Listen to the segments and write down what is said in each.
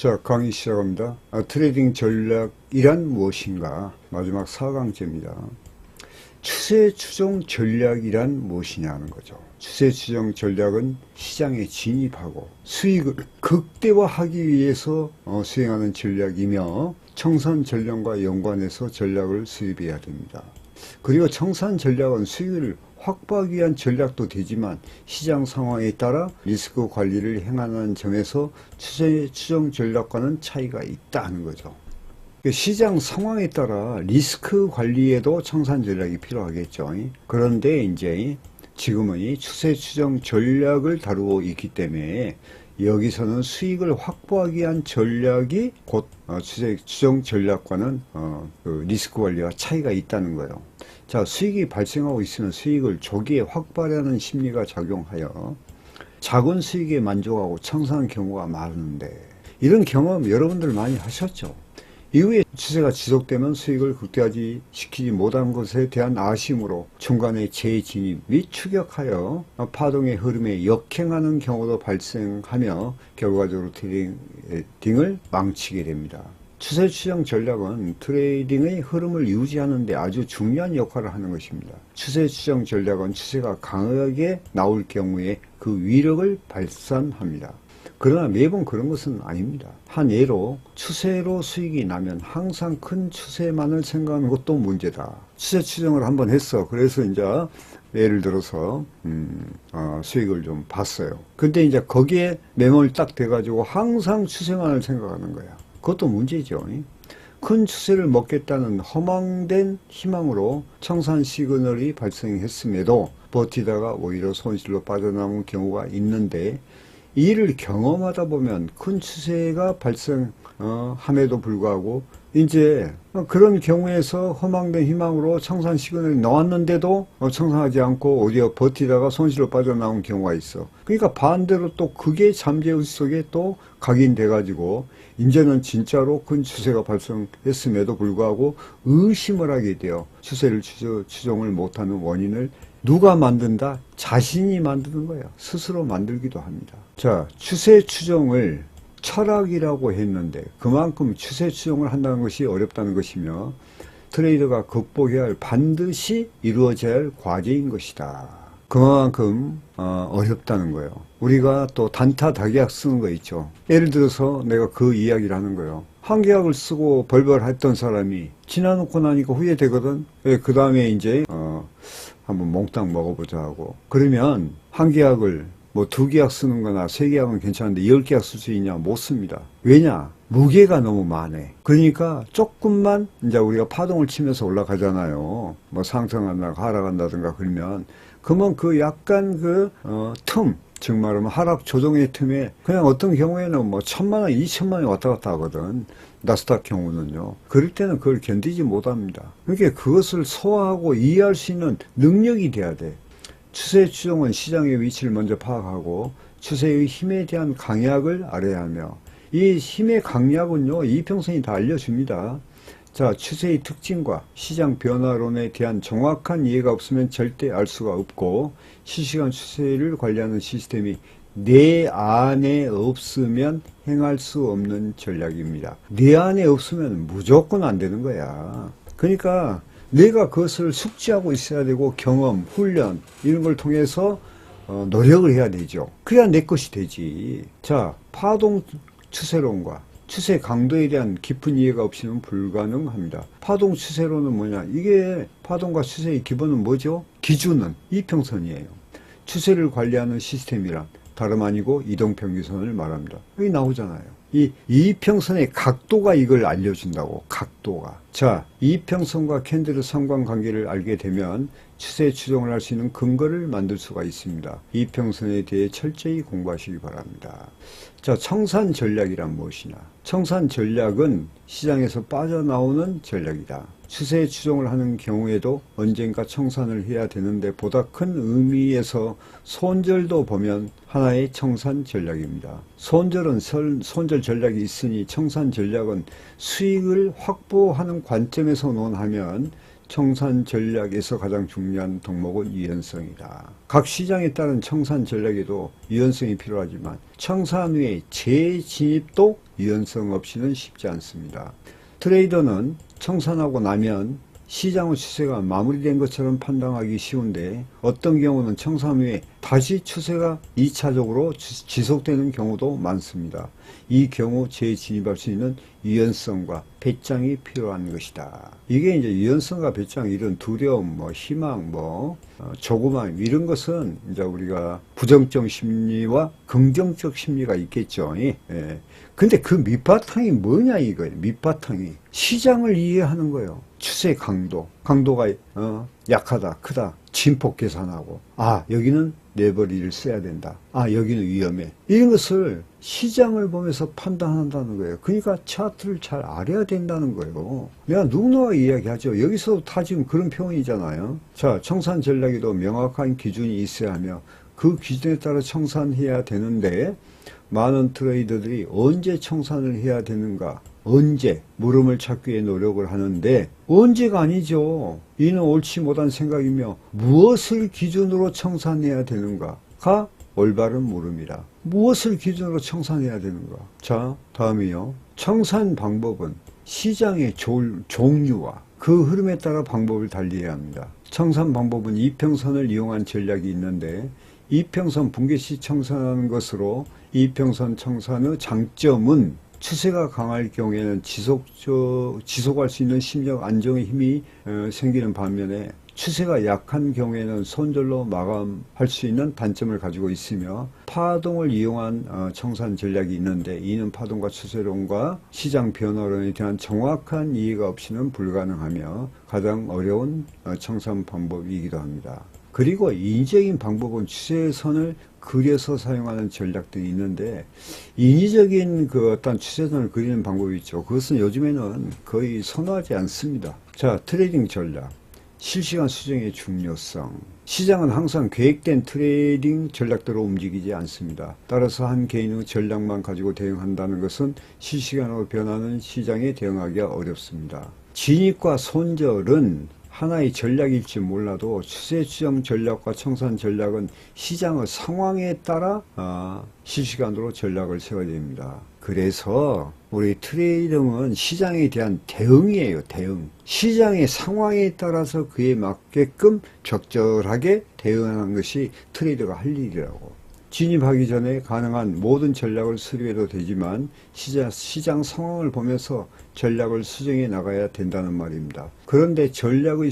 자, 강의 시작합니다. 트레이딩 전략이란 무엇인가? 마지막 4강째입니다. 추세 추종 전략이란 무엇이냐는 거죠. 추세 추종 전략은 시장에 진입하고 수익을 극대화하기 위해서 수행하는 전략이며 청산 전략과 연관해서 전략을 수립해야 됩니다. 그리고 청산 전략은 수익을 확보하기 위한 전략도 되지만 시장 상황에 따라 리스크 관리를 행하는 점에서 추세 추종 전략과는 차이가 있다는 거죠. 시장 상황에 따라 리스크 관리에도 청산 전략이 필요하겠죠. 그런데 이제 지금은 이 추세 추종 전략을 다루고 있기 때문에 여기서는 수익을 확보하기 위한 전략이 곧 추세 추종 전략과는 그 리스크 관리와 차이가 있다는 거예요. 자, 수익이 발생하고 있으면 수익을 조기에 확보하려는 심리가 작용하여 작은 수익에 만족하고 청산하는 경우가 많은데, 이런 경험 여러분들 많이 하셨죠? 이후에 추세가 지속되면 수익을 극대화시키지 못한 것에 대한 아쉬움으로 중간에 재진입 및 추격하여 파동의 흐름에 역행하는 경우도 발생하며 결과적으로 트레이딩을 망치게 됩니다. 추세 추정 전략은 트레이딩의 흐름을 유지하는 데 아주 중요한 역할을 하는 것입니다. 추세 추정 전략은 추세가 강하게 나올 경우에 그 위력을 발산합니다. 그러나 매번 그런 것은 아닙니다. 한 예로 추세로 수익이 나면 항상 큰 추세만을 생각하는 것도 문제다. 추세 추정을 한번 했어. 그래서 이제 예를 들어서 수익을 좀 봤어요. 근데 이제 거기에 매몰 딱 돼가지고 항상 추세만을 생각하는 거야. 그것도 문제죠. 큰 추세를 먹겠다는 허망된 희망으로 청산 시그널이 발생했음에도 버티다가 오히려 손실로 빠져나온 경우가 있는데, 이를 경험하다 보면 큰 추세가 발생함에도 불구하고 이제 그런 경우에서 허망된 희망으로 청산 시그널이 나왔는데도 청산하지 않고 오히려 버티다가 손실로 빠져나온 경우가 있어. 그러니까 반대로 또 그게 잠재의식 속에 또 각인돼 가지고 이제는 진짜로 큰 추세가 발생했음에도 불구하고 의심을 하게 돼요. 추세를 추종을 못하는 원인을 누가 만든다? 자신이 만드는 거예요. 스스로 만들기도 합니다. 자, 추세 추종을 철학이라고 했는데 그만큼 추세 추종을 한다는 것이 어렵다는 것이며 트레이더가 극복해야 할, 반드시 이루어져야 할 과제인 것이다. 그만큼 어렵다는 거예요. 우리가 또 단타 다계약 쓰는 거 있죠. 예를 들어서 내가 그 이야기를 하는 거예요. 한 계약을 쓰고 벌벌 했던 사람이 지나놓고 나니까 후회되거든. 그 다음에 이제 한번 몽땅 먹어보자 하고, 그러면 한 계약을 뭐 2계약 쓰는 거나 3계약은 괜찮은데 10계약 쓸 수 있냐? 못 씁니다. 왜냐? 무게가 너무 많네. 그러니까 조금만 이제 우리가 파동을 치면서 올라가잖아요. 뭐 상승한다든가 하락한다든가 그러면 그 약간 틈, 즉 말하면 하락 조정의 틈에 그냥 어떤 경우에는 뭐 1000만원, 2000만원이 왔다 갔다 하거든. 나스닥 경우는요. 그럴 때는 그걸 견디지 못합니다. 그러니까 그것을 소화하고 이해할 수 있는 능력이 돼야 돼. 추세 추종은 시장의 위치를 먼저 파악하고 추세의 힘에 대한 강약을 알아야 하며, 이 힘의 강약은요, 이평선이 다 알려줍니다. 자, 추세의 특징과 시장 변화론에 대한 정확한 이해가 없으면 절대 알 수가 없고, 실시간 추세를 관리하는 시스템이 내 안에 없으면 행할 수 없는 전략입니다. 내 안에 없으면 무조건 안 되는 거야. 그러니까 내가 그것을 숙지하고 있어야 되고, 경험, 훈련 이런 걸 통해서 노력을 해야 되죠. 그래야 내 것이 되지. 자, 파동 추세론과 추세 강도에 대한 깊은 이해가 없이는 불가능합니다. 파동 추세론은 뭐냐? 이게 파동과 추세의 기본은 뭐죠? 기준은 이평선이에요. 추세를 관리하는 시스템이란 다름 아니고 이동평균선을 말합니다. 여기 나오잖아요. 이 이평선의 각도가 이걸 알려준다고. 각도가. 자, 이평선과 캔들의 상관관계를 알게 되면 추세 추종을 할 수 있는 근거를 만들 수가 있습니다. 이평선에 대해 철저히 공부하시기 바랍니다. 자, 청산 전략이란 무엇이냐? 청산 전략은 시장에서 빠져나오는 전략이다. 추세 추종을 하는 경우에도 언젠가 청산을 해야 되는데 보다 큰 의미에서 손절도 보면 하나의 청산 전략입니다. 손절은 손절 전략이 있으니 청산 전략은 수익을 확보하는 관점에서 논하면 청산 전략에서 가장 중요한 덕목은 유연성이다. 각 시장에 따른 청산 전략에도 유연성이 필요하지만 청산 후의 재진입도 유연성 없이는 쉽지 않습니다. 트레이더는 청산하고 나면 시장의 추세가 마무리된 것처럼 판단하기 쉬운데 어떤 경우는 청산 후에 다시 추세가 2차적으로 지속되는 경우도 많습니다. 이 경우 재진입할 수 있는 유연성과 배짱이 필요한 것이다. 이게 이제 유연성과 배짱, 이런 두려움, 희망, 조그만 이런 것은 이제 우리가 부정적 심리와 긍정적 심리가 있겠죠. 예. 근데 그 밑바탕이 뭐냐 이거예요. 밑바탕이 시장을 이해하는 거예요. 추세 강도가 약하다, 크다, 진폭 계산하고, 여기는 네버리를 써야 된다. 여기는 위험해. 이런 것을 시장을 보면서 판단한다는 거예요. 그러니까 차트를 잘 알아야 된다는 거예요. 내가 누구나 이야기하죠. 여기서 다 지금 그런 표현이잖아요. 자, 청산 전략에도 명확한 기준이 있어야 하며 그 기준에 따라 청산해야 되는데 많은 트레이더들이 언제 청산을 해야 되는가, 언제 물음을 찾기 위해 노력을 하는데 언제가 아니죠. 이는 옳지 못한 생각이며 무엇을 기준으로 청산해야 되는가가 올바른 물음이라. 무엇을 기준으로 청산해야 되는가. 자, 다음이요. 청산 방법은 시장의 종류와 그 흐름에 따라 방법을 달리해야 합니다. 청산 방법은 이평선을 이용한 전략이 있는데 이평선 붕괴시 청산하는 것으로 이평선 청산의 장점은 추세가 강할 경우에는 지속할 수 있는 심리적 안정의 힘이 생기는 반면에 추세가 약한 경우에는 손절로 마감할 수 있는 단점을 가지고 있으며 파동을 이용한 청산 전략이 있는데 이는 파동과 추세론과 시장 변화론에 대한 정확한 이해가 없이는 불가능하며 가장 어려운 청산 방법이기도 합니다. 그리고 인위적인 방법은 추세선을 그려서 사용하는 전략 등이 있는데 인위적인 어떤 추세선을 그리는 방법이 있죠. 그것은 요즘에는 거의 선호하지 않습니다. 자, 트레이딩 전략. 실시간 수정의 중요성. 시장은 항상 계획된 트레이딩 전략대로 움직이지 않습니다. 따라서 한 개인의 전략만 가지고 대응한다는 것은 실시간으로 변하는 시장에 대응하기가 어렵습니다. 진입과 손절은 하나의 전략일지 몰라도 추세 추정 전략과 청산 전략은 시장의 상황에 따라 실시간으로 전략을 세워야 됩니다. 그래서 우리 트레이딩은 시장에 대한 대응이에요. 대응. 시장의 상황에 따라서 그에 맞게끔 적절하게 대응하는 것이 트레이더가 할 일이라고. 진입하기 전에 가능한 모든 전략을 수립해도 되지만 시장 상황을 보면서 전략을 수정해 나가야 된다는 말입니다. 그런데 전략의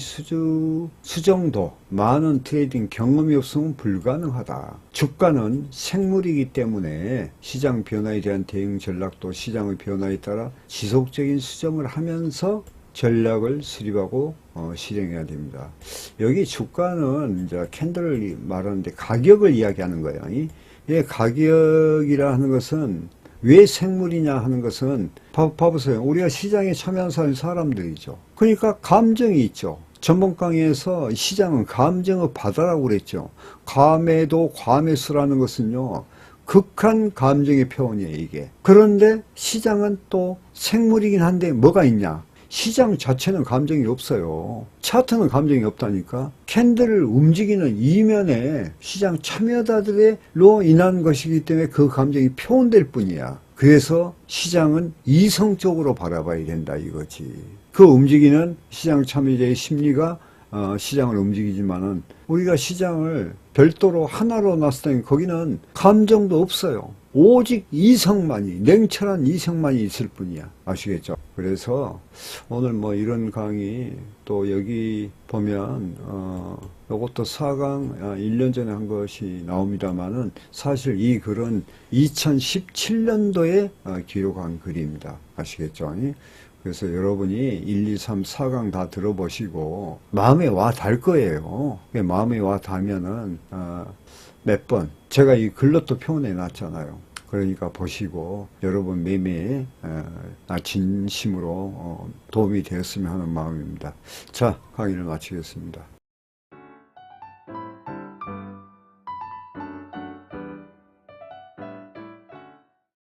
수정도 많은 트레이딩 경험이 없으면 불가능하다. 주가는 생물이기 때문에 시장 변화에 대한 대응 전략도 시장의 변화에 따라 지속적인 수정을 하면서 전략을 수립하고 실행해야 됩니다. 여기 주가는 이제 캔들을 말하는데 가격을 이야기하는 거예요. 이 가격이라 하는 것은 왜 생물이냐 하는 것은 봐보세요. 우리가 시장에 참여하는 사람들이죠. 그러니까 감정이 있죠. 전번 강의에서 시장은 감정의 바다라고 그랬죠. 감에도 과매수라는 것은요, 극한 감정의 표현이에요, 이게. 그런데 시장은 또 생물이긴 한데 뭐가 있냐? 시장 자체는 감정이 없어요. 차트는 없다니까. 캔들을 움직이는 이면에 시장 참여자들로 인한 것이기 때문에 그 감정이 표현될 뿐이야. 그래서 시장은 이성적으로 바라봐야 된다 이거지. 그 움직이는 시장 참여자의 심리가 시장을 움직이지만은 우리가 시장을 별도로 하나로 놨을 때 거기는 감정도 없어요. 오직 이성만이, 냉철한 이성만이 있을 뿐이야. 아시겠죠? 그래서 오늘 이런 강의, 또 여기 보면 요것도 4강 1년 전에 한 것이 나옵니다만은 사실 이 글은 2017년도에 기록한 글입니다. 아시겠죠? 그래서 여러분이 1, 2, 3, 4강 다 들어보시고 마음에 와 닿을 거예요. 마음에 와 닿으면은 몇 번 제가 이 글로 또 표현해 놨잖아요. 그러니까 보시고 여러분 매매에 진심으로 도움이 되었으면 하는 마음입니다. 자, 강의를 마치겠습니다.